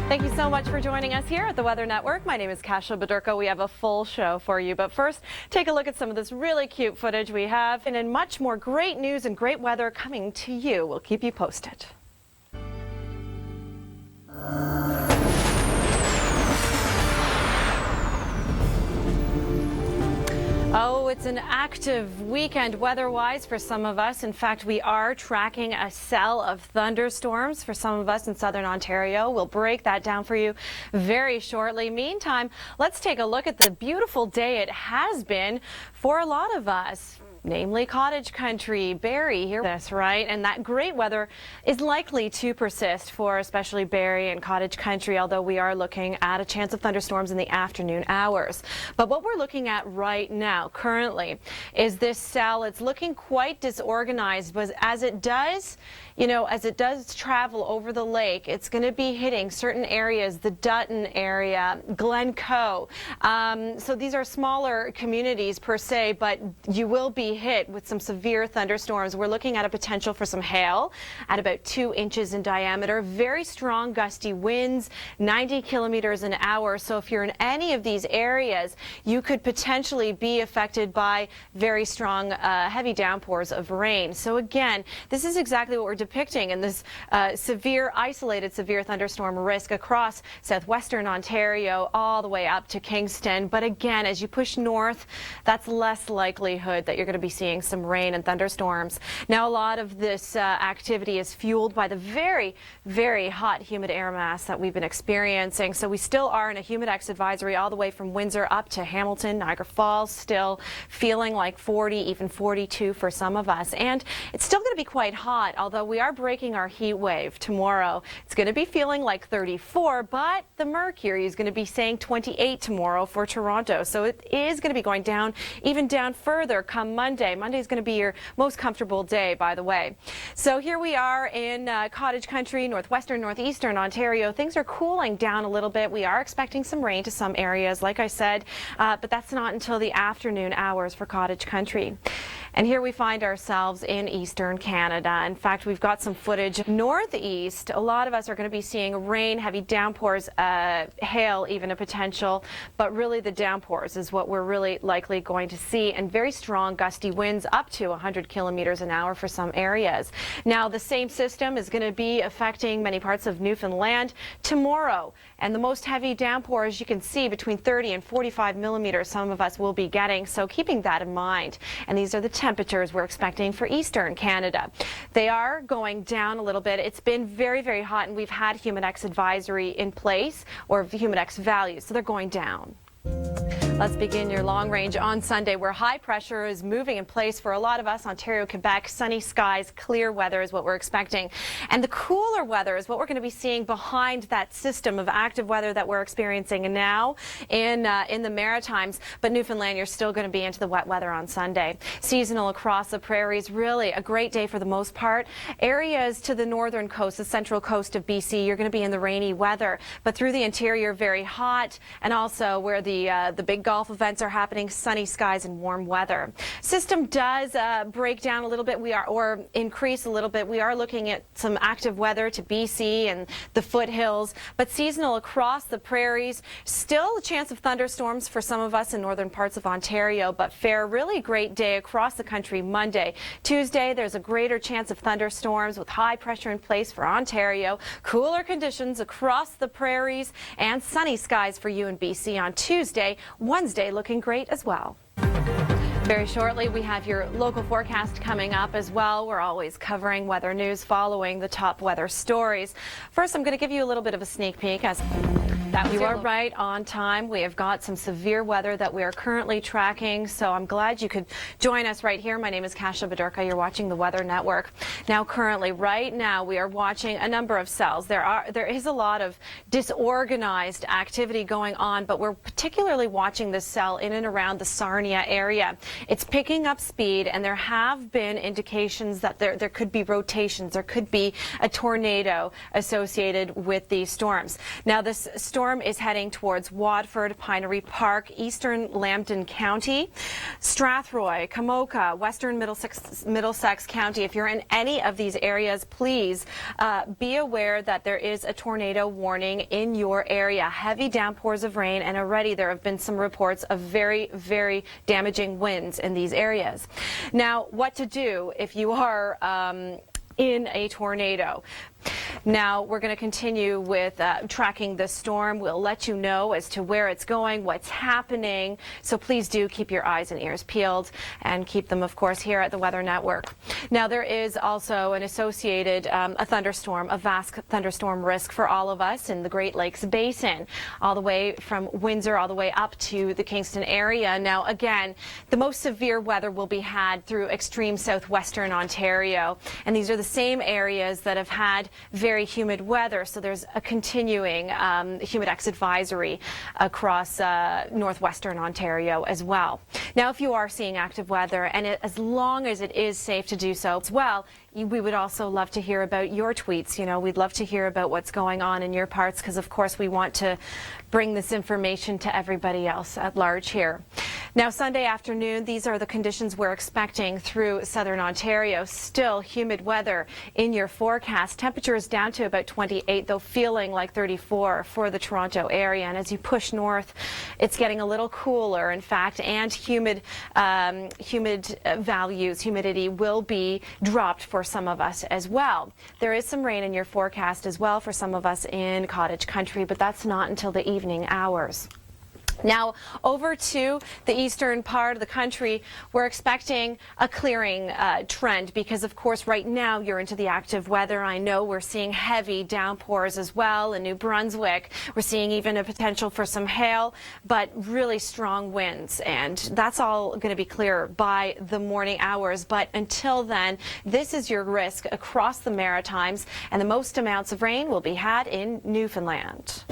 Thank you so much for joining us here at the Weather Network. My name is Kasia, Bodurka. We have a full show for you. But first, take a look at some of this really cute footage we have and in much more great news and great weather coming to you. We'll keep you posted. Oh, it's an active weekend weather-wise for some of us. In fact, we are tracking a cell of thunderstorms for some of us in southern Ontario. We'll break that down for you very shortly. Meantime, let's take a look at the beautiful day it has been for a lot of us. Namely cottage country, Barrie, hear this, right? And that great weather is likely to persist for especially Barrie and cottage country, although we are looking at a chance of thunderstorms in the afternoon hours. But what we're looking at right now, currently, is this cell. It's looking quite disorganized, but as it does, as it does travel over the lake, it's going to be hitting certain areas, the Dutton area, Glencoe. So these are smaller communities per se, but you will be hit with some severe thunderstorms. We're looking at a potential for some hail at about 2 inches in diameter. Very strong gusty winds, 90 kilometers an hour. So if you're in any of these areas, you could potentially be affected by very strong, heavy downpours of rain. So again, this is exactly what we're depicting in this isolated severe thunderstorm risk across southwestern Ontario all the way up to Kingston. But again, as you push north, that's less likelihood that you're going to be seeing some rain and thunderstorms. Now, a lot of this activity is fueled by the very, very hot humid air mass that we've been experiencing. So we still are in a humidex advisory all the way from Windsor up to Hamilton, Niagara Falls, still feeling like 40, even 42 for some of us. And it's still going to be quite hot, although we are breaking our heat wave tomorrow. It's going to be feeling like 34, but the mercury is going to be saying 28 tomorrow for Toronto. So it is going to be going down, even down further come Monday. Monday is going to be your most comfortable day, by the way. So here we are in cottage country, northwestern, northeastern Ontario. Things are cooling down a little bit. We are expecting some rain to some areas, like I said, but that's not until the afternoon hours for cottage country. And here we find ourselves in eastern Canada. In fact, we've got some footage northeast. A lot of us are going to be seeing rain, heavy downpours, hail, even a potential. But really the downpours is what we're really likely going to see, and very strong gusty winds up to 100 kilometers an hour for some areas. Now, the same system is going to be affecting many parts of Newfoundland tomorrow. And the most heavy downpours, you can see, between 30 and 45 millimeters some of us will be getting. So keeping that in mind. And these are the temperatures we're expecting for eastern Canada. They are going down a little bit. It's been very, very hot, and we've had humidex advisory in place, or humidex values, so they're going down. Let's begin your long range on Sunday, where high pressure is moving in place for a lot of us. Ontario, Quebec, sunny skies, clear weather is what we're expecting. And the cooler weather is what we're going to be seeing behind that system of active weather that we're experiencing now in the Maritimes. But Newfoundland, you're still going to be into the wet weather on Sunday. Seasonal across the prairies, really a great day for the most part. Areas to the northern coast, the central coast of BC, you're going to be in the rainy weather. But through the interior, very hot, and also where the big golf events are happening, sunny skies and warm weather. System does break down a little bit, or increase a little bit. We are looking at some active weather to BC and the foothills, but seasonal across the prairies. Still a chance of thunderstorms for some of us in northern parts of Ontario, but fair, really great day across the country Monday. Tuesday, there's a greater chance of thunderstorms with high pressure in place for Ontario. Cooler conditions across the prairies and sunny skies for you in BC on Tuesday. Wednesday looking great as well. Very shortly, we have your local forecast coming up as well. We're always covering weather news following the top weather stories. First, I'm going to give you a little bit of a sneak peek. You are right on time. We have got some severe weather that we are currently tracking, so I'm glad you could join us right here. My name is Kasia Bodurka. You're watching the Weather Network. Now, currently, right now, we are watching a number of cells. There is a lot of disorganized activity going on, but we're particularly watching this cell in and around the Sarnia area. It's picking up speed, and there have been indications that there could be rotations. There could be a tornado associated with these storms. Now, this storm is heading towards Watford, Pinery Park, eastern Lambton County, Strathroy, Kamoka, western Middlesex County. If you're in any of these areas, please be aware that there is a tornado warning in your area. Heavy downpours of rain, and already there have been some reports of very, very damaging winds in these areas. Now, what to do if you are in a tornado? Now, we're going to continue with tracking this storm. We'll let you know as to where it's going, what's happening. So please do keep your eyes and ears peeled, and keep them, of course, here at the Weather Network. Now, there is also an associated a thunderstorm, a vast thunderstorm risk for all of us in the Great Lakes Basin, all the way from Windsor all the way up to the Kingston area. Now, again, the most severe weather will be had through extreme southwestern Ontario, and these are the same areas that have had very humid weather, so there's a continuing humidex advisory across northwestern Ontario as well. Now, if you are seeing active weather, and as long as it is safe to do so as well, we would also love to hear about your tweets. You know, we'd love to hear about what's going on in your parts, because of course we want to bring this information to everybody else at large here. Now, Sunday afternoon, these are the conditions we're expecting through southern Ontario. Still humid weather in your forecast. Temperatures down to about 28, though feeling like 34 for the Toronto area. And as you push north, it's getting a little cooler, in fact, and humidity will be dropped for some of us as well. There is some rain in your forecast as well for some of us in Cottage Country, but that's not until the evening hours. Now, over to the eastern part of the country, we're expecting a clearing trend, because, of course, right now you're into the active weather. I know we're seeing heavy downpours as well in New Brunswick. We're seeing even a potential for some hail, but really strong winds, and that's all going to be clear by the morning hours. But until then, this is your risk across the Maritimes, and the most amounts of rain will be had in Newfoundland.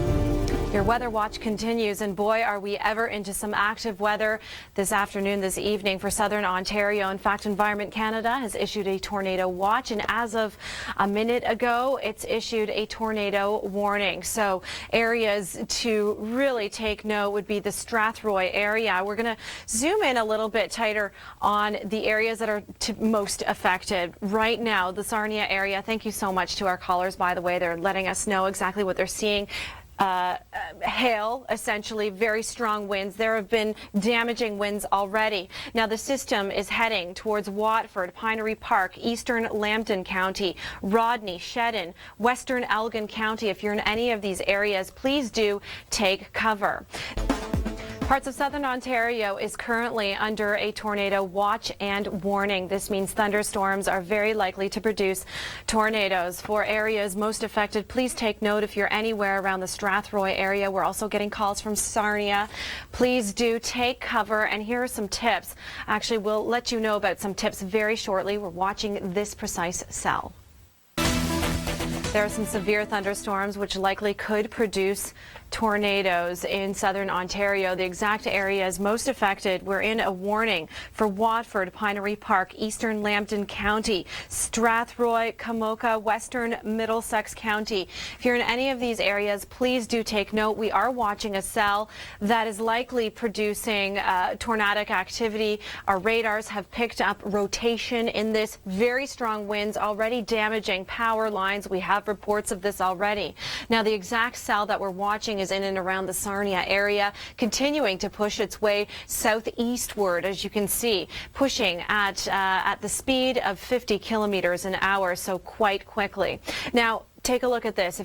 Your weather watch continues, and boy, are we ever into some active weather this afternoon, this evening for southern Ontario. In fact, Environment Canada has issued a tornado watch, and as of a minute ago, it's issued a tornado warning. So areas to really take note would be the Strathroy area. We're going to zoom in a little bit tighter on the areas that are most affected right now. The Sarnia area. Thank you so much to our callers, by the way. They're letting us know exactly what they're seeing. Hail, essentially, very strong winds. There have been damaging winds already. Now, the system is heading towards Watford, Pinery Park, eastern Lambton County, Rodney, Shedden, western Elgin County. If you're in any of these areas, please do take cover. Parts of southern Ontario is currently under a tornado watch and warning. This means thunderstorms are very likely to produce tornadoes. For areas most affected, please take note if you're anywhere around the Strathroy area. We're also getting calls from Sarnia. Please do take cover, and here are some tips. Actually, we'll let you know about some tips very shortly. We're watching this precise cell. There are some severe thunderstorms which likely could produce tornadoes in southern Ontario. The exact areas most affected, we're in a warning for Watford, Pinery Park, eastern Lambton County, Strathroy, Kamoka, western Middlesex County. If you're in any of these areas, please do take note. We are watching a cell that is likely producing tornadic activity. Our radars have picked up rotation in this. Very strong winds already damaging power lines. We have reports of this already. Now, the exact cell that we're watching is in and around the Sarnia area, continuing to push its way southeastward, as you can see, pushing at the speed of 50 kilometers an hour, so quite quickly. Now, take a look at this.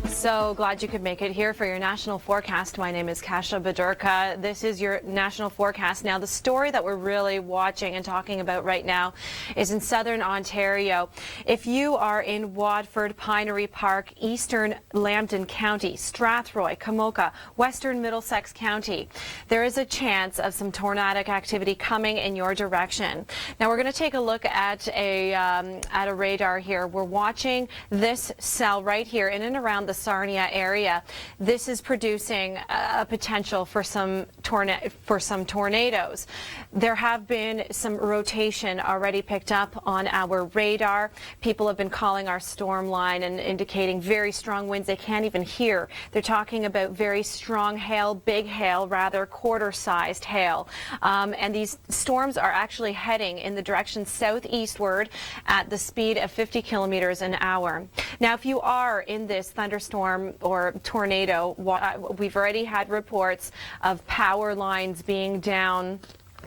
So glad you could make it here for your national forecast. My name is Kasia Bodurka. This is your national forecast. Now, the story that we're really watching and talking about right now is in southern Ontario. If you are in Watford, Pinery Park, eastern Lambton County, Strathroy, Kamoka, western Middlesex County, there is a chance of some tornadic activity coming in your direction. Now, we're going to take a look at a radar here. We're watching this cell right here in and around the Sarnia area. This is producing a potential for some tornadoes. There have been some rotation already picked up on our radar. People have been calling our storm line and indicating very strong winds they can't even hear. They're talking about very strong hail, big hail, rather quarter-sized hail. And these storms are actually heading in the direction southeastward at the speed of 50 kilometers an hour. Now, if you are in this thunderstorm or tornado, we've already had reports of power lines being down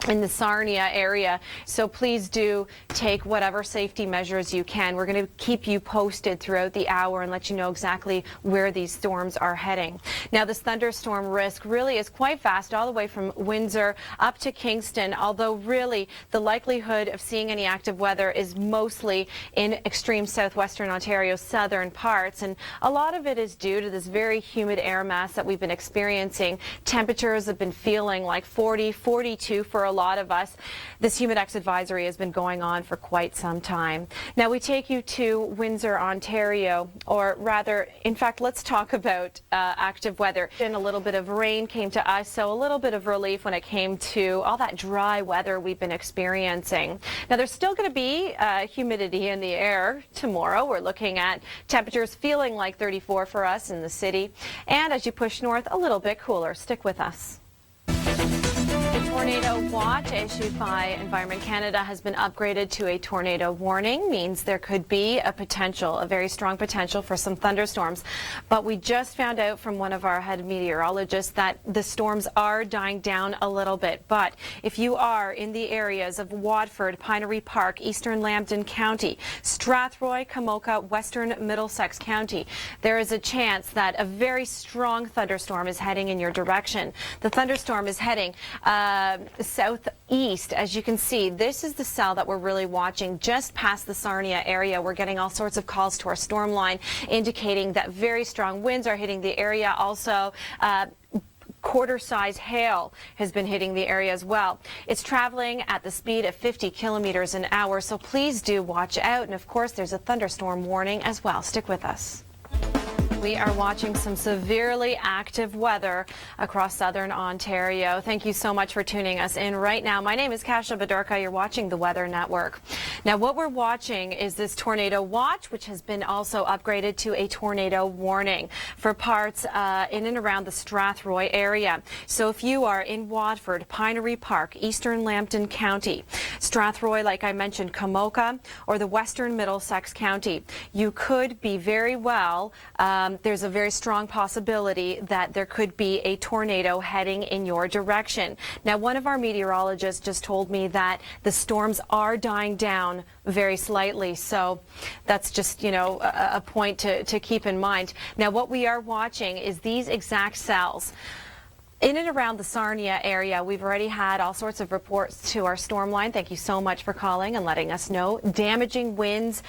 in the Sarnia area, so please do take whatever safety measures you can. We're going to keep you posted throughout the hour and let you know exactly where these storms are heading. Now, this thunderstorm risk really is quite vast, all the way from Windsor up to Kingston, although really the likelihood of seeing any active weather is mostly in extreme southwestern Ontario, southern parts, and a lot of it is due to this very humid air mass that we've been experiencing. Temperatures have been feeling like 40, 42 for a lot of us. This Humidex advisory has been going on for quite some time. Now we take you to Windsor, Ontario, or rather, in fact, let's talk about active weather. And a little bit of rain came to us, so a little bit of relief when it came to all that dry weather we've been experiencing. Now there's still going to be humidity in the air tomorrow. We're looking at temperatures feeling like 34 for us in the city, and as you push north, a little bit cooler. Stick with us. The tornado watch issued by Environment Canada has been upgraded to a tornado warning. Means there could be a very strong potential for some thunderstorms. But we just found out from one of our head meteorologists that the storms are dying down a little bit. But if you are in the areas of Watford, Pinery Park, Eastern Lambton County, Strathroy, Kamoka, Western Middlesex County, there is a chance that a very strong thunderstorm is heading in your direction. The thunderstorm is heading southeast. As you can see, this is the cell that we're really watching just past the Sarnia area. We're getting all sorts of calls to our storm line indicating that very strong winds are hitting the area. Also, quarter-size hail has been hitting the area as well. It's traveling at the speed of 50 kilometers an hour, so please do watch out. And of course, there's a thunderstorm warning as well. Stick with us. We are watching some severely active weather across southern Ontario. Thank you so much for tuning us in right now. My name is Kasia, Bodurka. You're watching the Weather Network. Now, what we're watching is this tornado watch, which has been also upgraded to a tornado warning for parts in and around the Strathroy area. So if you are in Watford, Pinery Park, Eastern Lambton County, Strathroy, like I mentioned, Kamoka, or the Western Middlesex County, you could be very well there's a very strong possibility that there could be a tornado heading in your direction. Now, one of our meteorologists just told me that the storms are dying down very slightly, so that's just, you know, a point to keep in mind. Now, what we are watching is these exact cells. In and around the Sarnia area, we've already had all sorts of reports to our storm line. Thank you so much for calling and letting us know. Damaging winds,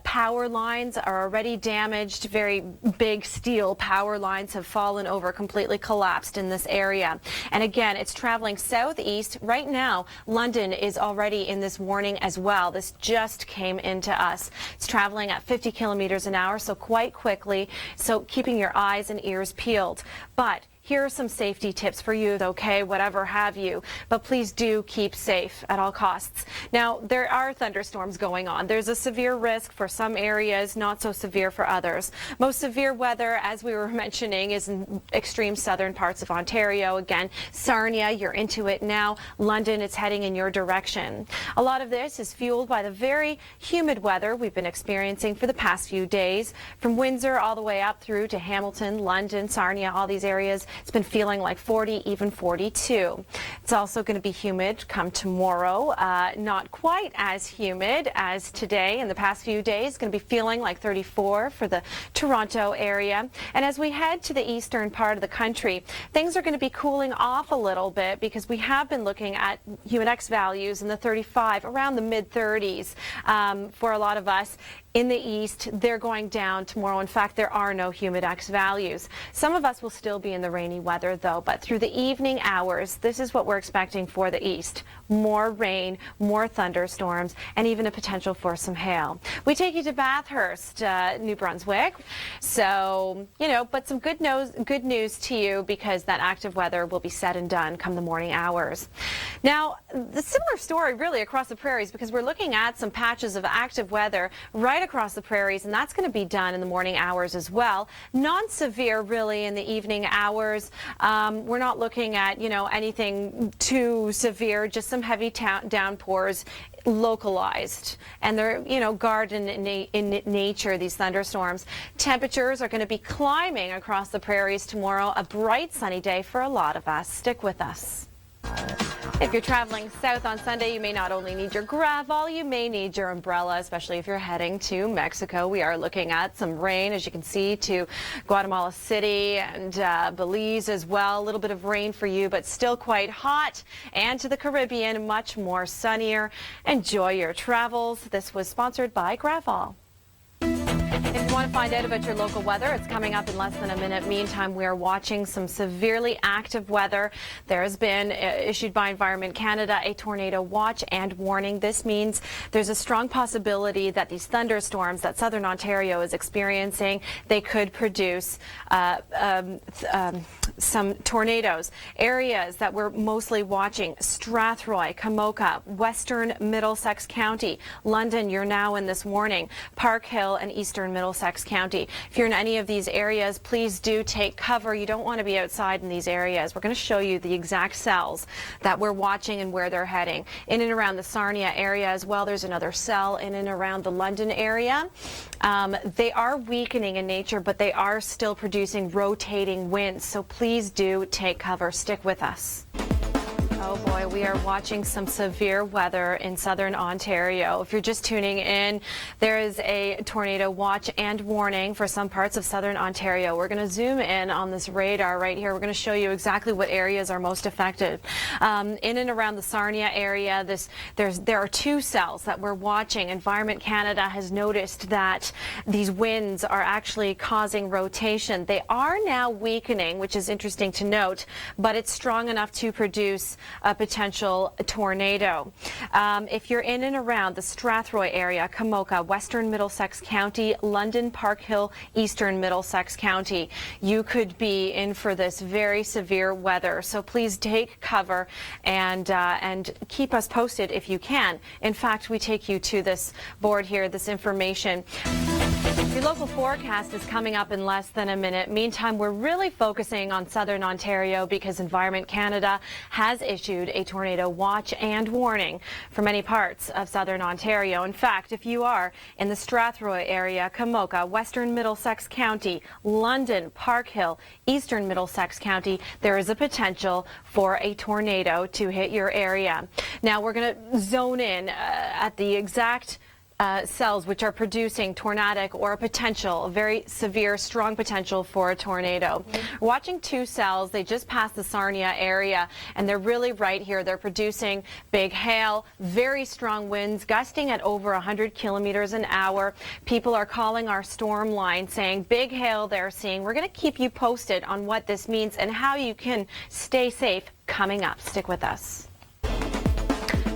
power lines are already damaged. Very big steel power lines have fallen over, completely collapsed in this area. And again, it's traveling southeast. Right now, London is already in this warning as well. This just came into us. It's traveling at 50 kilometers an hour, so quite quickly. So keeping your eyes and ears peeled. But here are some safety tips for you, okay, whatever have you, but please do keep safe at all costs. Now, there are thunderstorms going on. There's a severe risk for some areas, not so severe for others. Most severe weather, as we were mentioning, is in extreme southern parts of Ontario. Again, Sarnia, you're into it now. London, it's heading in your direction. A lot of this is fueled by the very humid weather we've been experiencing for the past few days. From Windsor all the way up through to Hamilton, London, Sarnia, all these areas. It's been feeling like 40, even 42. It's also going to be humid come tomorrow. Not quite as humid as today. In the past few days, it's going to be feeling like 34 for the Toronto area. And as we head to the eastern part of the country, things are going to be cooling off a little bit because we have been looking at Humidex values in the 35, around the mid-30s for a lot of us. In the east, they're going down tomorrow. In fact, there are no humidex values. Some of us will still be in the rainy weather, though, but through the evening hours, this is what we're expecting for the east. More rain, more thunderstorms, and even a potential for some hail. We take you to Bathurst, New Brunswick. So, but some good news to you, because that active weather will be said and done come the morning hours. Now, the similar story really across the prairies, because we're looking at some patches of active weather right across the prairies, and that's going to be done in the morning hours as well. Non-severe really in the evening hours. We're not looking at, anything too severe, just some heavy downpours localized, and they're garden in nature, these thunderstorms. Temperatures are going to be climbing across the prairies tomorrow. A bright sunny day for a lot of us. Stick with us. If you're traveling south on Sunday, you may not only need your gravel, you may need your umbrella, especially if you're heading to Mexico. We are looking at some rain, as you can see, to Guatemala City and Belize as well. A little bit of rain for you, but still quite hot. And to the Caribbean, much more sunnier. Enjoy your travels. This was sponsored by Gravel. If you want to find out about your local weather, it's coming up in less than a minute. Meantime, we are watching some severely active weather. There has been issued by Environment Canada a tornado watch and warning. This means there's a strong possibility that these thunderstorms that southern Ontario is experiencing, they could produce some tornadoes. Areas that we're mostly watching: Strathroy, Kamoka, Western Middlesex County, London, you're now in this warning, Park Hill and Eastern Middlesex County. If you're in any of these areas, please do take cover. You don't want to be outside in these areas. We're going to show you the exact cells that we're watching and where they're heading. In and around the Sarnia area as well, there's another cell in and around the London area. They are weakening in nature, but they are still producing rotating winds, so please do take cover. Stick with us. Oh boy, we are watching some severe weather in southern Ontario. If you're just tuning in, there is a tornado watch and warning for some parts of southern Ontario. We're going to zoom in on this radar right here. We're going to show you exactly what areas are most affected. In and around the Sarnia area, there are two cells that we're watching. Environment Canada has noticed that these winds are actually causing rotation. They are now weakening, which is interesting to note, but it's strong enough to produce a potential tornado. If you're in and around the Strathroy area, Kamoka, Western Middlesex County, London, Park Hill, Eastern Middlesex County, you could be in for this very severe weather. So please take cover and keep us posted if you can. In fact, we take you to this board here, this information. Your local forecast is coming up in less than a minute. Meantime, we're really focusing on southern Ontario because Environment Canada has issued a tornado watch and warning for many parts of southern Ontario. In fact, if you are in the Strathroy area, Kamoka, Western Middlesex County, London, Park Hill, Eastern Middlesex County, there is a potential for a tornado to hit your area. Now, we're going to zone in at the exact cells which are producing tornadic or a very severe, strong potential for a tornado. Watching two cells, they just passed the Sarnia area, and they're really right here. They're producing big hail, very strong winds, gusting at over 100 kilometers an hour. People are calling our storm line saying big hail they're seeing. We're going to keep you posted on what this means and how you can stay safe coming up. Stick with us.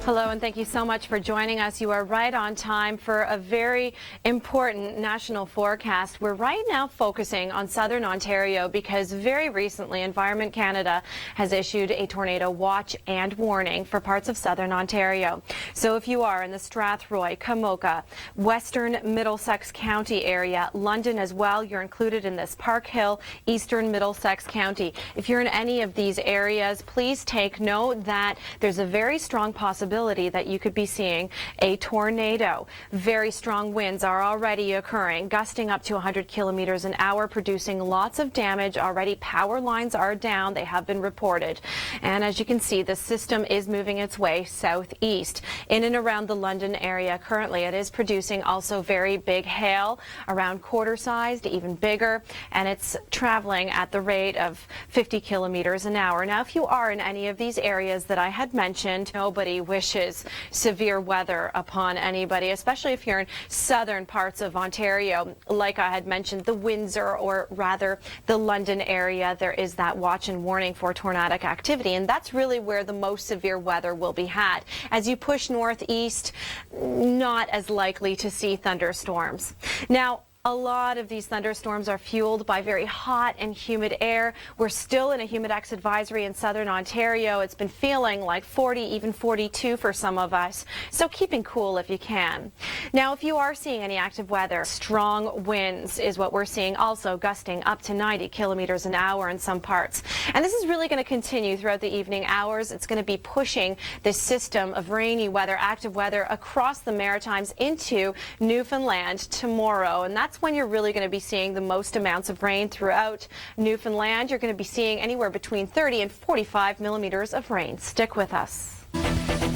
Hello, and thank you so much for joining us. You are right on time for a very important national forecast. We're right now focusing on southern Ontario because very recently Environment Canada has issued a tornado watch and warning for parts of southern Ontario. So if you are in the Strathroy, Kamoka, Western Middlesex County area, London as well, you're included in this, Park Hill, Eastern Middlesex County. If you're in any of these areas, please take note that there's a very strong possibility that you could be seeing a tornado. Very strong winds are already occurring, gusting up to 100 kilometers an hour, producing lots of damage. Already power lines are down. They have been reported. And as you can see, the system is moving its way southeast. In and around the London area currently, it is producing also very big hail, around quarter-sized, even bigger, and it's traveling at the rate of 50 kilometers an hour. Now, if you are in any of these areas that I had mentioned, nobody wishes wishes severe weather upon anybody, especially if you're in southern parts of Ontario. Like I had mentioned, the Windsor, or rather the London area, there is that watch and warning for tornadic activity, and that's really where the most severe weather will be had. As you push northeast, not as likely to see thunderstorms. Now, a lot of these thunderstorms are fueled by very hot and humid air. We're still in a humidex advisory in southern Ontario. It's been feeling like 40, even 42 for some of us. So keeping cool if you can. Now, if you are seeing any active weather, strong winds is what we're seeing, also gusting up to 90 kilometers an hour in some parts. And this is really going to continue throughout the evening hours. It's going to be pushing this system of rainy weather, active weather across the Maritimes into Newfoundland tomorrow. And that's when you're really going to be seeing the most amounts of rain throughout Newfoundland. You're going to be seeing anywhere between 30 and 45 millimeters of rain. Stick with us.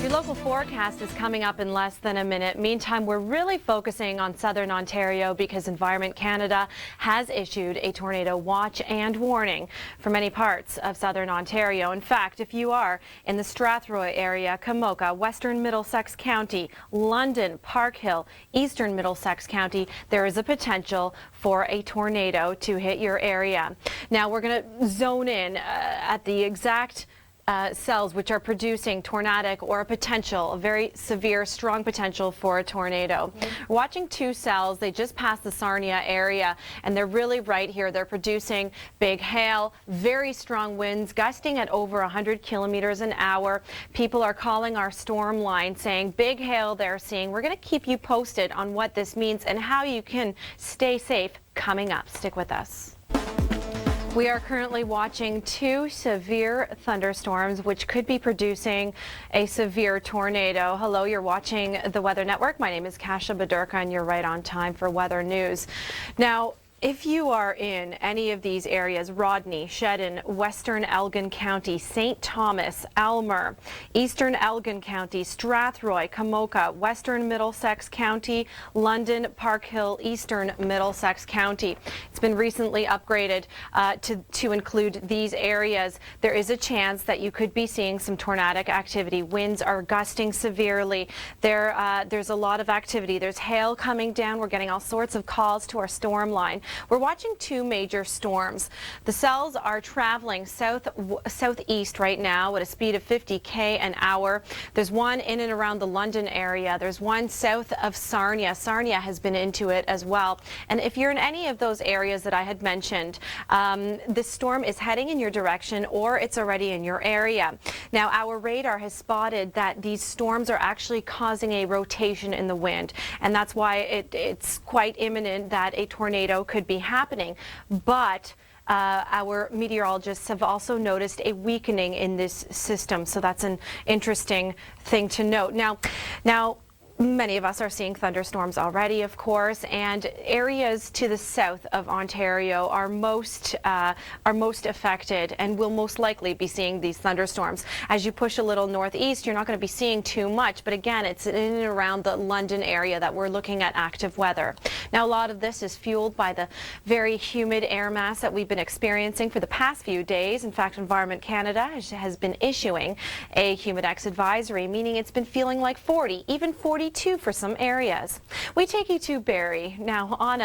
Your local forecast is coming up in less than a minute. Meantime, we're really focusing on southern Ontario because Environment Canada has issued a tornado watch and warning for many parts of southern Ontario. In fact, if you are in the Strathroy area, Kamoka, western Middlesex County, London, Park Hill, eastern Middlesex County, there is a potential for a tornado to hit your area. Now, we're going to zone in at the exact cells which are producing tornadic or a very severe, strong potential for a tornado. Watching two cells, they just passed the Sarnia area, and they're really right here. They're producing big hail, very strong winds, gusting at over 100 kilometers an hour. People are calling our storm line saying big hail they're seeing. We're going to keep you posted on what this means and how you can stay safe coming up. Stick with us. We are currently watching two severe thunderstorms which could be producing a severe tornado. Hello, you're watching the Weather Network. My name is Kasia, Bodurka, and you're right on time for weather news. Now, if you are in any of these areas, Rodney, Shedden, Western Elgin County, St. Thomas, Elmer, Eastern Elgin County, Strathroy, Kamoka, Western Middlesex County, London, Park Hill, Eastern Middlesex County. It's been recently upgraded to include these areas. There is a chance that you could be seeing some tornadic activity. Winds are gusting severely. There's a lot of activity. There's hail coming down. We're getting all sorts of calls to our storm line. We're watching two major storms. The cells are traveling southeast right now at a speed of 50 km an hour. There's one in and around the London area. There's one south of Sarnia. Sarnia has been into it as well. And if you're in any of those areas that I had mentioned, this storm is heading in your direction or it's already in your area. Now, our radar has spotted that these storms are actually causing a rotation in the wind, and that's why it's quite imminent that a tornado could be happening. But our meteorologists have also noticed a weakening in this system, so that's an interesting thing to note. Now, many of us are seeing thunderstorms already, of course, and areas to the south of Ontario are most affected and will most likely be seeing these thunderstorms. As you push a little northeast, you're not going to be seeing too much, but again, it's in and around the London area that we're looking at active weather. Now, a lot of this is fueled by the very humid air mass that we've been experiencing for the past few days. In fact, Environment Canada has been issuing a humidex advisory, meaning it's been feeling like 40, even 42 for some areas. We take you to Barrie now on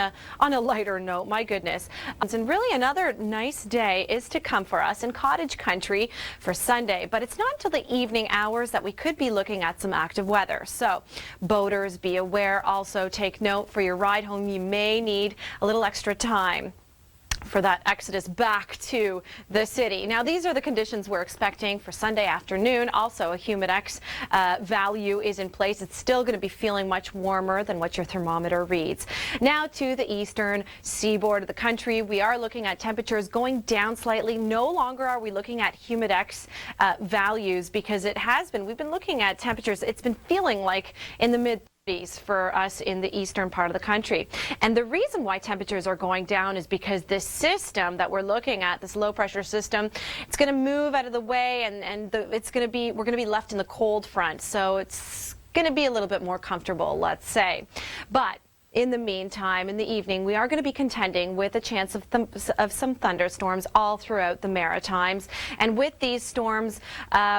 a lighter note. My goodness, and really another nice day is to come for us in cottage country for Sunday, but it's not until the evening hours that we could be looking at some active weather. So boaters, be aware. Also take note for your ride home, you may need a little extra time for that exodus back to the city. Now, these are the conditions we're expecting for Sunday afternoon. Also, a humidex value is in place. It's still going to be feeling much warmer than what your thermometer reads. Now to the eastern seaboard of the country, we are looking at temperatures going down slightly. No longer are we looking at humidex values, because we've been looking at temperatures. It's been feeling like in the mid for us in the eastern part of the country. And the reason why temperatures are going down is because this system that we're looking at, this low pressure system, it's going to move out of the way, and we're going to be left in the cold front. So it's going to be a little bit more comfortable, let's say. But in the meantime, in the evening, we are going to be contending with a chance of some thunderstorms all throughout the Maritimes. And with these storms,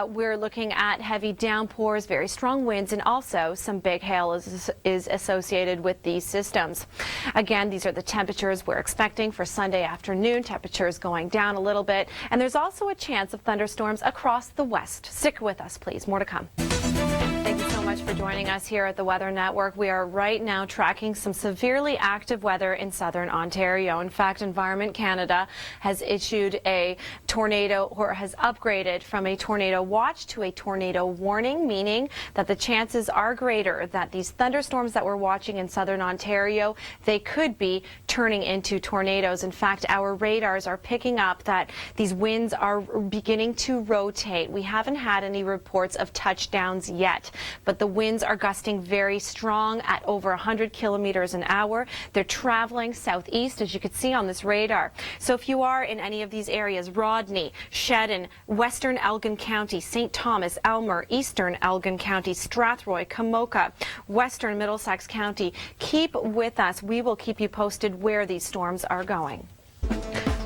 we're looking at heavy downpours, very strong winds, and also some big hail is associated with these systems. Again, these are the temperatures we're expecting for Sunday afternoon. Temperatures going down a little bit. And there's also a chance of thunderstorms across the west. Stick with us, please. More to come. Thank you so much for joining us here at the Weather Network. We are right now tracking some severely active weather in southern Ontario. In fact, Environment Canada has issued a tornado, or has upgraded from a tornado watch to a tornado warning, meaning that the chances are greater that these thunderstorms that we're watching in southern Ontario, they could be turning into tornadoes. In fact, our radars are picking up that these winds are beginning to rotate. We haven't had any reports of touchdowns yet, but the winds are gusting very strong at over 100 kilometers an hour. They're traveling southeast, as you can see on this radar. So if you are in any of these areas, Rodney, Shedden, Western Elgin County, St. Thomas, Elmer, Eastern Elgin County, Strathroy, Kamoka, Western Middlesex County, keep with us. We will keep you posted where these storms are going.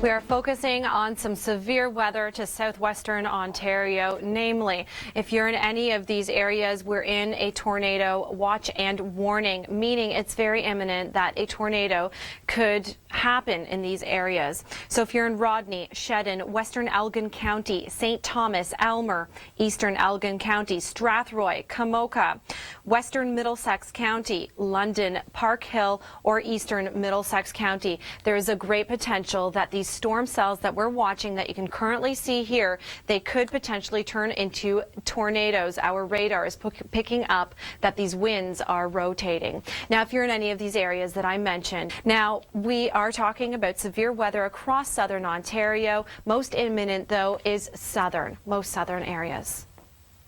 We are focusing on some severe weather to southwestern Ontario, namely, if you're in any of these areas, we're in a tornado watch and warning, meaning it's very imminent that a tornado could happen in these areas. So if you're in Rodney, Shedden, Western Elgin County, St. Thomas, Elmer, Eastern Elgin County, Strathroy, Kamoka, Western Middlesex County, London, Park Hill, or Eastern Middlesex County, there is a great potential that these storm cells that we're watching that you can currently see here, they could potentially turn into tornadoes. Our radar is picking up that these winds are rotating. Now, if you're in any of these areas that I mentioned, now we are talking about severe weather across southern Ontario. Most imminent, though, is most southern areas.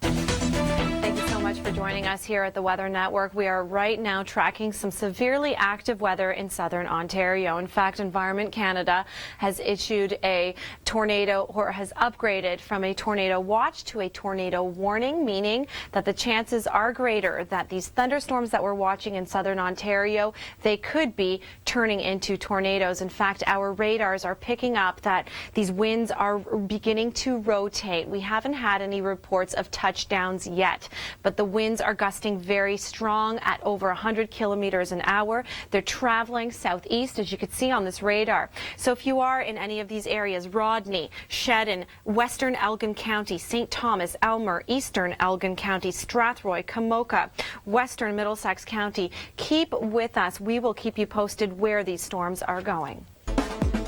Thank you so much for joining us here at the Weather Network. We are right now tracking some severely active weather in southern Ontario. In fact, Environment Canada has issued a tornado, or has upgraded from a tornado watch to a tornado warning, meaning that the chances are greater that these thunderstorms that we're watching in southern Ontario, they could be turning into tornadoes. In fact, our radars are picking up that these winds are beginning to rotate. We haven't had any reports of touchdowns yet, but the winds are gusting very strong at over 100 kilometers an hour. They're traveling southeast, as you can see on this radar. So if you are in any of these areas, Rodney, Shedden, Western Elgin County, St. Thomas, Elmer, Eastern Elgin County, Strathroy, Kamoka, Western Middlesex County, keep with us. We will keep you posted where these storms are going.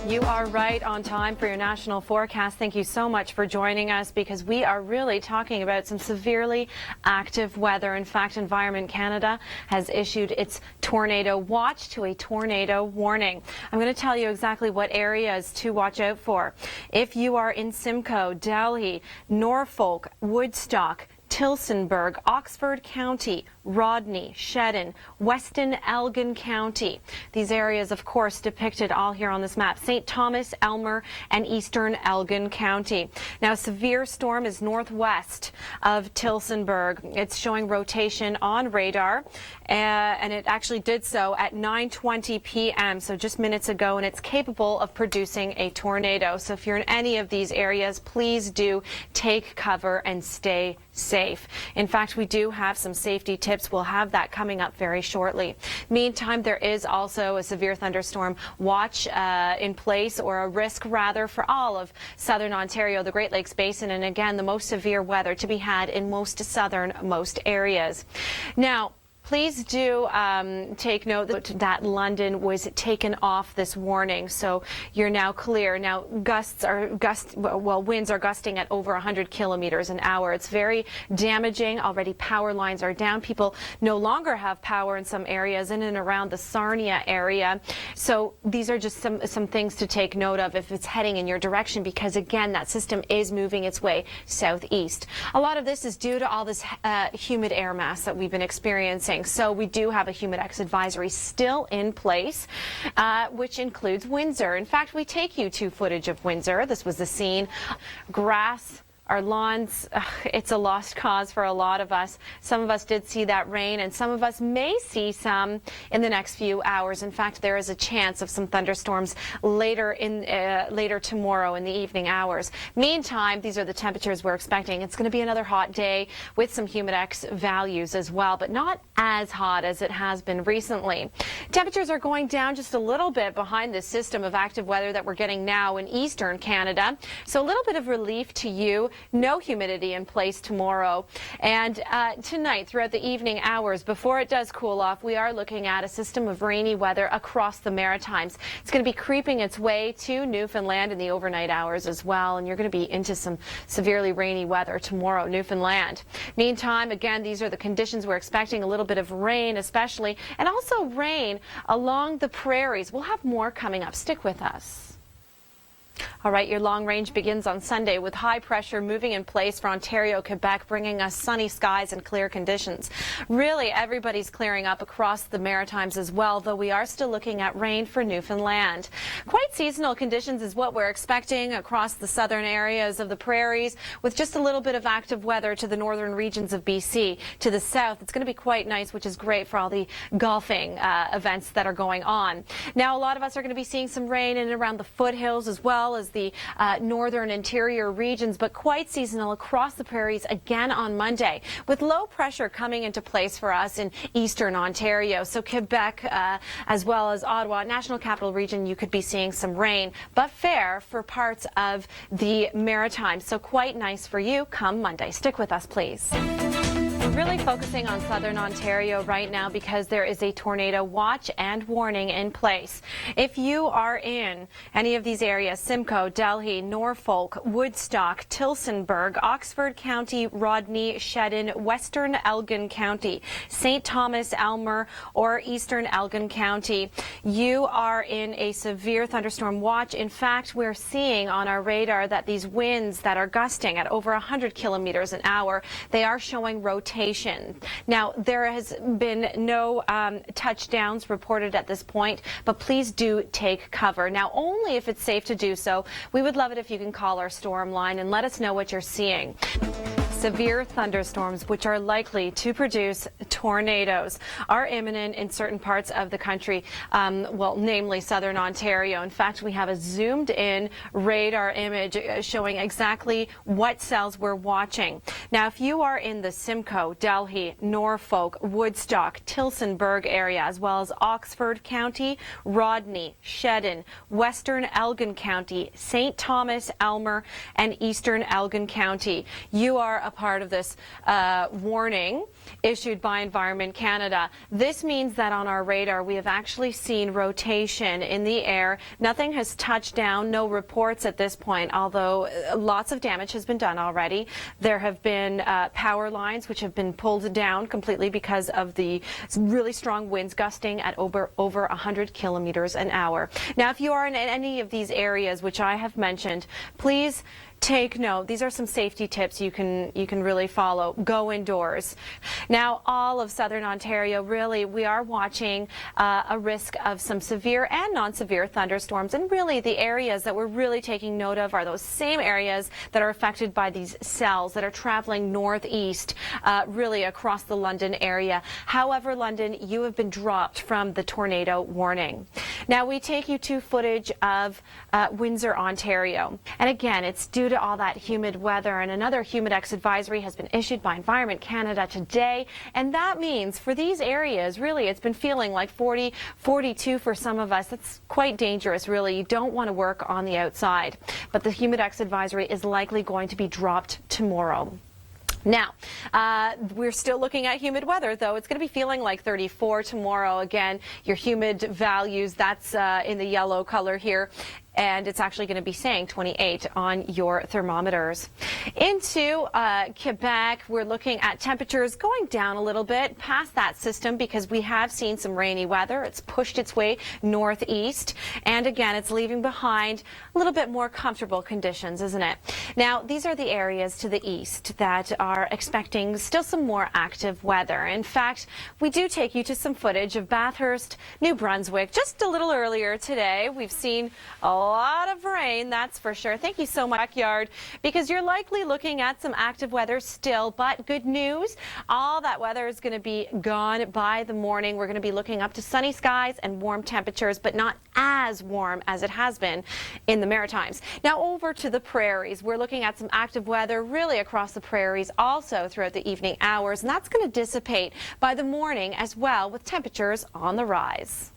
You are right on time for your national forecast. Thank you so much for joining us, because we are really talking about some severely active weather. In fact, Environment Canada has issued its tornado watch to a tornado warning. I'm going to tell you exactly what areas to watch out for. If you are in Simcoe, Delhi, Norfolk, Woodstock, Tillsonburg, Oxford County, Rodney, Shedden, Weston Elgin County. These areas, of course, depicted all here on this map. St. Thomas, Elmer, and Eastern Elgin County. Now, a severe storm is northwest of Tillsonburg. It's showing rotation on radar, and it actually did so at 9:20 p.m., so just minutes ago, and it's capable of producing a tornado. So if you're in any of these areas, please do take cover and stay safe. In fact, we do have some safety tips. We'll have that coming up very shortly. Meantime, there is also a severe thunderstorm watch in place, or a risk rather, for all of southern Ontario, the Great Lakes Basin, and again, the most severe weather to be had in most southernmost areas. Now, please do take note that London was taken off this warning, so you're now clear. Now, winds are gusting at over 100 kilometers an hour. It's very damaging. Already power lines are down. People no longer have power in some areas in and around the Sarnia area. So these are just some things to take note of if it's heading in your direction, because again, that system is moving its way southeast. A lot of this is due to all this humid air mass that we've been experiencing. So we do have a humidex advisory still in place, which includes Windsor. In fact, we take you to footage of Windsor. This was the scene. Grass our lawns, it's a lost cause for a lot of us. Some of us did see that rain, and some of us may see some in the next few hours. In fact, there is a chance of some thunderstorms later tomorrow in the evening hours. Meantime, these are the temperatures we're expecting. It's going to be another hot day with some humidex values as well, but not as hot as it has been recently. Temperatures are going down just a little bit behind this system of active weather that we're getting now in eastern Canada. So a little bit of relief to you. No humidity in place tomorrow. And tonight, throughout the evening hours, before it does cool off, we are looking at a system of rainy weather across the Maritimes. It's going to be creeping its way to Newfoundland in the overnight hours as well, and you're going to be into some severely rainy weather tomorrow, Newfoundland. Meantime, again, these are the conditions we're expecting. A little bit of rain especially, and also rain along the prairies. We'll have more coming up. Stick with us. All right, your long range begins on Sunday with high pressure moving in place for Ontario, Quebec, bringing us sunny skies and clear conditions. Really, everybody's clearing up across the Maritimes as well, though we are still looking at rain for Newfoundland. Quite seasonal conditions is what we're expecting across the southern areas of the prairies, with just a little bit of active weather to the northern regions of BC. To the south, it's going to be quite nice, which is great for all the golfing events that are going on. Now, a lot of us are going to be seeing some rain in and around the foothills as well as the northern interior regions, but quite seasonal across the prairies again on Monday, with low pressure coming into place for us in eastern Ontario. So Quebec as well as Ottawa, National Capital Region, you could be seeing some rain, but fair for parts of the Maritimes. So quite nice for you come Monday. Stick with us, please. We're really focusing on southern Ontario right now because there is a tornado watch and warning in place. If you are in any of these areas, Simcoe, Delhi, Norfolk, Woodstock, Tillsonburg, Oxford County, Rodney, Shedden, Western Elgin County, St. Thomas, Elmer, or Eastern Elgin County, you are in a severe thunderstorm watch. In fact, we're seeing on our radar that these winds that are gusting at over 100 kilometers an hour, they are showing rotation. Now, there has been no touchdowns reported at this point, but please do take cover. Now, only if it's safe to do so. We would love it if you can call our storm line and let us know what you're seeing. Severe thunderstorms, which are likely to produce tornadoes, are imminent in certain parts of the country, well, namely southern Ontario. In fact, we have a zoomed in radar image showing exactly what cells we're watching. Now, if you are in the Simcoe, Delhi, Norfolk, Woodstock, Tillsonburg area, as well as Oxford County, Rodney, Shedden, Western Elgin County, St. Thomas, Elmer, and Eastern Elgin County, you are a part of this warning issued by Environment Canada. This means that on our radar we have actually seen rotation in the air. Nothing has touched down, no reports at this point, although lots of damage has been done already. There have been power lines which have been pulled down completely because of the really strong winds gusting at over 100 kilometers an hour. Now, if you are in any of these areas which I have mentioned, please take note. These are some safety tips you can really follow. Go indoors. Now, all of southern Ontario, really, we are watching a risk of some severe and non-severe thunderstorms. And really, the areas that we're really taking note of are those same areas that are affected by these cells that are traveling northeast, really across the London area. However, London, you have been dropped from the tornado warning. Now, we take you to footage of Windsor, Ontario. And again, it's due to all that humid weather, and another humidex advisory has been issued by Environment Canada today, and that means for these areas, really, it's been feeling like 40, 42 for some of us. That's quite dangerous, really. You don't want to work on the outside, but the humidex advisory is likely going to be dropped tomorrow. Now, we're still looking at humid weather, though. It's going to be feeling like 34 tomorrow. Again, your humid values, that's in the yellow color here. And it's actually going to be saying 28 on your thermometers. Into Quebec, we're looking at temperatures going down a little bit past that system because we have seen some rainy weather. It's pushed its way northeast. And again, it's leaving behind a little bit more comfortable conditions, isn't it? Now, these are the areas to the east that are expecting still some more active weather. In fact, we do take you to some footage of Bathurst, New Brunswick. Just a little earlier today, we've seen lot of rain, that's for sure. Thank you so much, backyard, because you're likely looking at some active weather still, but good news, all that weather is going to be gone by the morning. We're going to be looking up to sunny skies and warm temperatures, but not as warm as it has been in the Maritimes. Now over to the prairies. We're looking at some active weather really across the prairies also throughout the evening hours, and that's going to dissipate by the morning as well, with temperatures on the rise.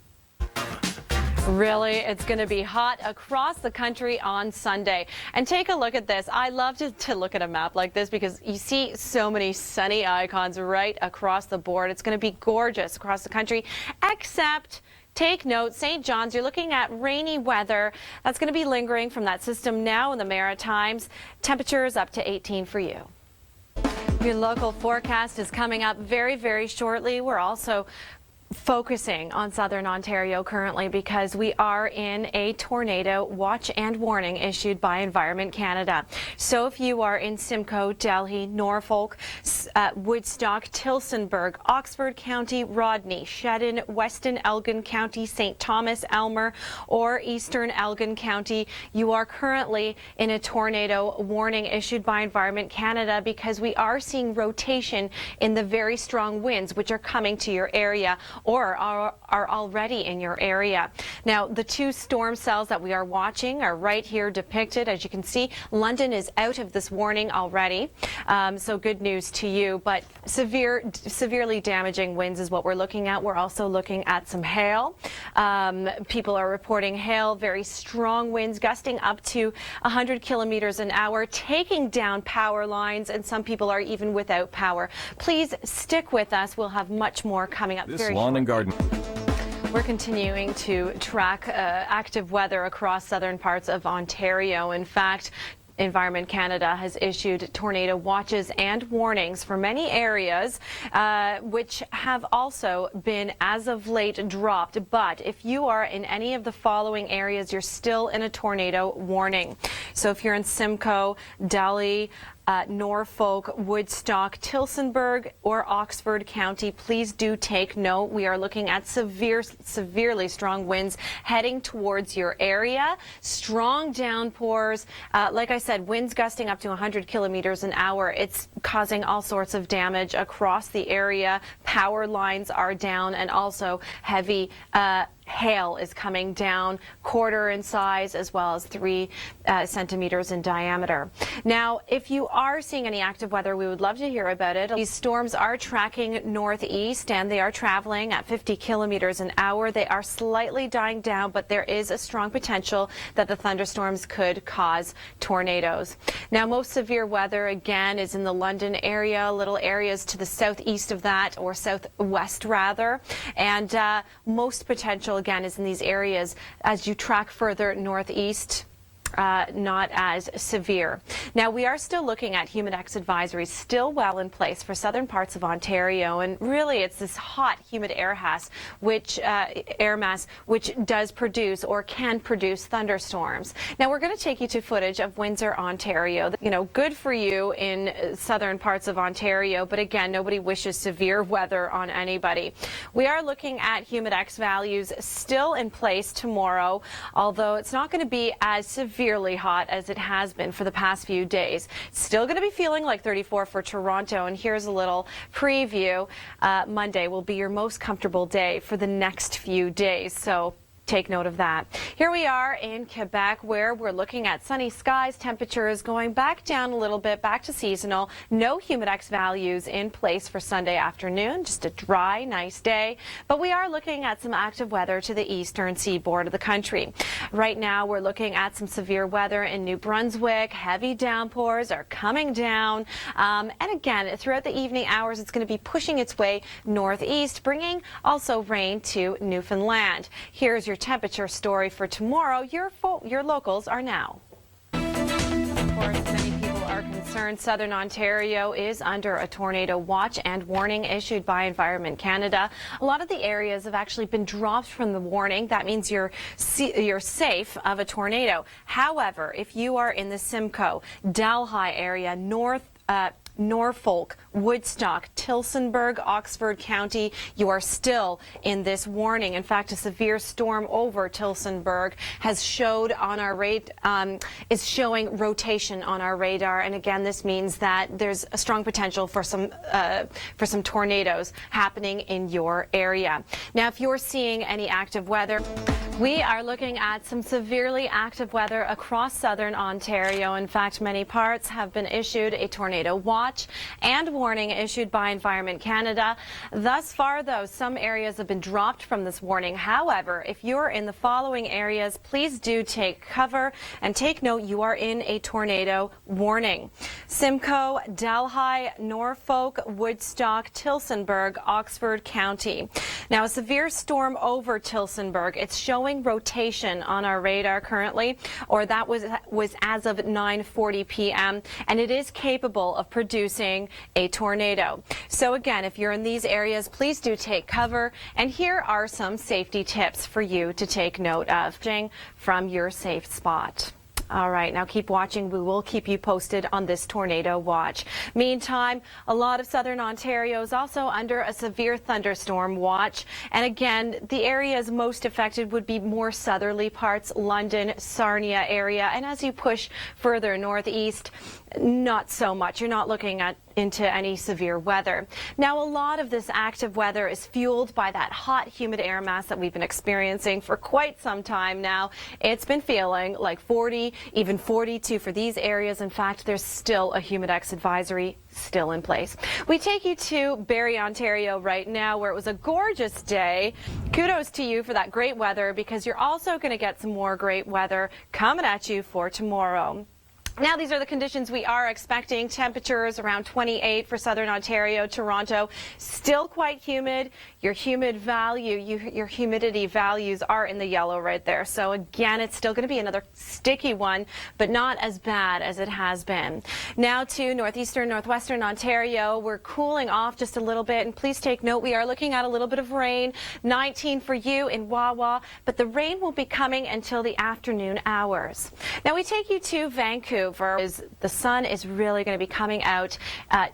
Really, it's going to be hot across the country on Sunday. And take a look at this. I love to look at a map like this because you see so many sunny icons right across the board. It's going to be gorgeous across the country, except take note, St. John's, you're looking at rainy weather. That's going to be lingering from that system now in the Maritimes. Temperatures up to 18 for you. Your local forecast is coming up very, very shortly. We're also focusing on southern Ontario currently because we are in a tornado watch and warning issued by Environment Canada. So if you are in Simcoe, Delhi, Norfolk, Woodstock, Tillsonburg, Oxford County, Rodney, Shedden, Weston Elgin County, St. Thomas, Elmer, or Eastern Elgin County, you are currently in a tornado warning issued by Environment Canada because we are seeing rotation in the very strong winds which are coming to your area or are already in your area. Now, the two storm cells that we are watching are right here depicted. As you can see, London is out of this warning already, so good news to you, but severely damaging winds is what we're looking at. We're also looking at some hail. People are reporting hail, very strong winds gusting up to 100 kilometers an hour, taking down power lines, and some people are even without power. Please stick with us. We'll have much more coming up very shortly. And garden. We're continuing to track active weather across southern parts of Ontario. In fact, Environment Canada has issued tornado watches and warnings for many areas, which have also been, as of late, dropped. But if you are in any of the following areas, you're still in a tornado warning. So if you're in Simcoe, Delhi, Norfolk, Woodstock, Tillsonburg, or Oxford County, please do take note. We are looking at severely strong winds heading towards your area. Strong downpours. Like I said, winds gusting up to 100 kilometers an hour. It's causing all sorts of damage across the area. Power lines are down, and also heavy hail is coming down, quarter in size as well as 3 centimeters in diameter. Now, if you are seeing any active weather, we would love to hear about it. These storms are tracking northeast and they are traveling at 50 kilometers an hour. They are slightly dying down, but there is a strong potential that the thunderstorms could cause tornadoes. Now, most severe weather again is in the London area, little areas to the southeast of that, or southwest rather, and most potential again is in these areas as you track further northeast. Not as severe. Now, we are still looking at humidex advisories still well in place for southern parts of Ontario, and really it's this hot humid air mass which does produce or can produce thunderstorms. Now, we're going to take you to footage of Windsor, Ontario. You know, good for you in southern parts of Ontario, but again, nobody wishes severe weather on anybody. We are looking at humidex values still in place tomorrow, although it's not going to be as severely hot as it has been for the past few days. Still going to be feeling like 34 for Toronto, and here's a little preview. Monday will be your most comfortable day for the next few days, so take note of that. Here we are in Quebec, where we're looking at sunny skies, temperatures going back down a little bit, back to seasonal. No humidex values in place for Sunday afternoon, just a dry, nice day. But we are looking at some active weather to the eastern seaboard of the country. Right now, we're looking at some severe weather in New Brunswick. Heavy downpours are coming down. And again, throughout the evening hours, it's going to be pushing its way northeast, bringing also rain to Newfoundland. Here's your temperature story for tomorrow. Your locals are now. Of course, many people are concerned. Southern Ontario is under a tornado watch and warning issued by Environment Canada. A lot of the areas have actually been dropped from the warning. That means you're safe of a tornado. However, if you are in the Simcoe, Delhi area, Norfolk, Woodstock, Tillsonburg, Oxford County. You are still in this warning. In fact, a severe storm over Tillsonburg has showed on our is showing rotation on our radar, and again, this means that there's a strong potential for some tornadoes happening in your area. Now, if you're seeing any active weather, we are looking at some severely active weather across southern Ontario. In fact, many parts have been issued a tornado watch and warning issued by Environment Canada. Thus far, though, some areas have been dropped from this warning. However, if you're in the following areas, please do take cover and take note you are in a tornado warning. Simcoe, Delhi, Norfolk, Woodstock, Tillsonburg, Oxford County. Now, a severe storm over Tillsonburg. It's showing rotation on our radar currently, or that was as of 9:40 p.m., and it is capable of producing a tornado. So again, if you're in these areas, please do take cover, and here are some safety tips for you to take note of from your safe spot. All right, now keep watching. We will keep you posted on this tornado watch. Meantime, a lot of southern Ontario is also under a severe thunderstorm watch. And again, the areas most affected would be more southerly parts, London, Sarnia area. And as you push further northeast, not so much. You're not looking into any severe weather. Now, a lot of this active weather is fueled by that hot, humid air mass that we've been experiencing for quite some time now. It's been feeling like 40, even 42 for these areas. In fact, there's still a humidex advisory still in place. We take you to Barrie, Ontario right now, where it was a gorgeous day. Kudos to you for that great weather, because you're also going to get some more great weather coming at you for tomorrow. Now, these are the conditions we are expecting. Temperatures around 28 for southern Ontario, Toronto. Still quite humid. Your humidity values are in the yellow right there. So again, it's still going to be another sticky one, but not as bad as it has been. Now to northeastern, northwestern Ontario. We're cooling off just a little bit, and please take note, we are looking at a little bit of rain. 19 for you in Wawa, but the rain won't be coming until the afternoon hours. Now we take you to Vancouver. The sun is really going to be coming out.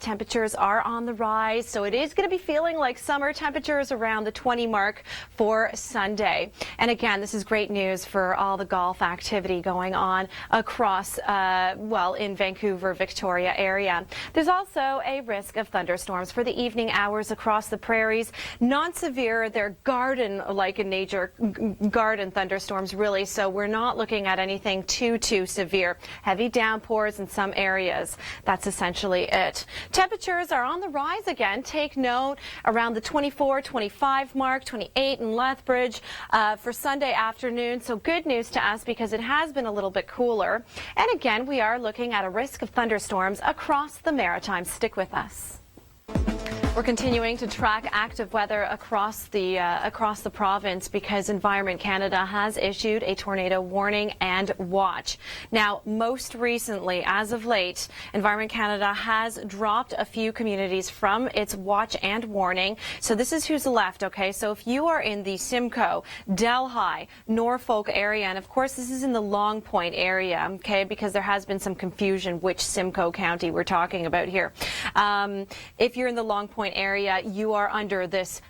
Temperatures are on the rise, so it is going to be feeling like summer temperatures around the 20 mark for Sunday. And again, this is great news for all the golf activity going on across, in Vancouver, Victoria area. There's also a risk of thunderstorms for the evening hours across the prairies. Non-severe, they're garden-like in nature, garden thunderstorms really, so we're not looking at anything too severe. Heavy downpours in some areas. That's essentially it. Temperatures are on the rise again. Take note, around the 24, 25 mark, 28 in Lethbridge for Sunday afternoon. So good news to us, because it has been a little bit cooler. And again, we are looking at a risk of thunderstorms across the Maritimes. Stick with us. We're continuing to track active weather across the province, because Environment Canada has issued a tornado warning and watch. Now, most recently, as of late, Environment Canada has dropped a few communities from its watch and warning. So this is who's left, okay? So if you are in the Simcoe, Delhi, Norfolk area, and of course this is in the Long Point area, okay, because there has been some confusion which Simcoe County we're talking about here. If you're in the Long Point area, you are under this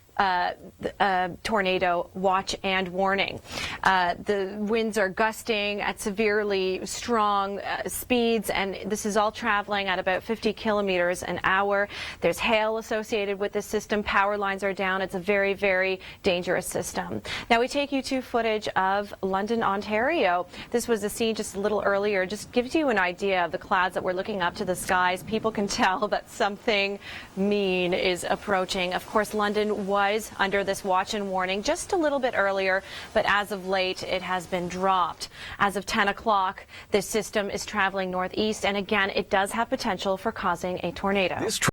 tornado watch and warning. The winds are gusting at severely strong speeds, and this is all traveling at about 50 kilometers an hour. There's hail associated with this system. Power lines are down. It's a very, very dangerous system. Now we take you to footage of London, Ontario. This was a scene just a little earlier. Just gives you an idea of the clouds that we're looking up to the skies. People can tell that something mean is approaching. Of course, London was under this watch and warning just a little bit earlier, but as of late it has been dropped. As of 10 o'clock, this system is traveling northeast, and again, it does have potential for causing a tornado.